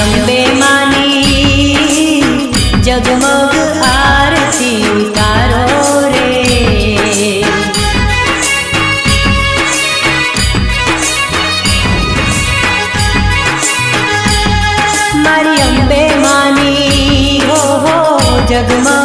અંબે માની જગમગ આરતી ઉતારો રે। મારી અંબે માની હો જગમગ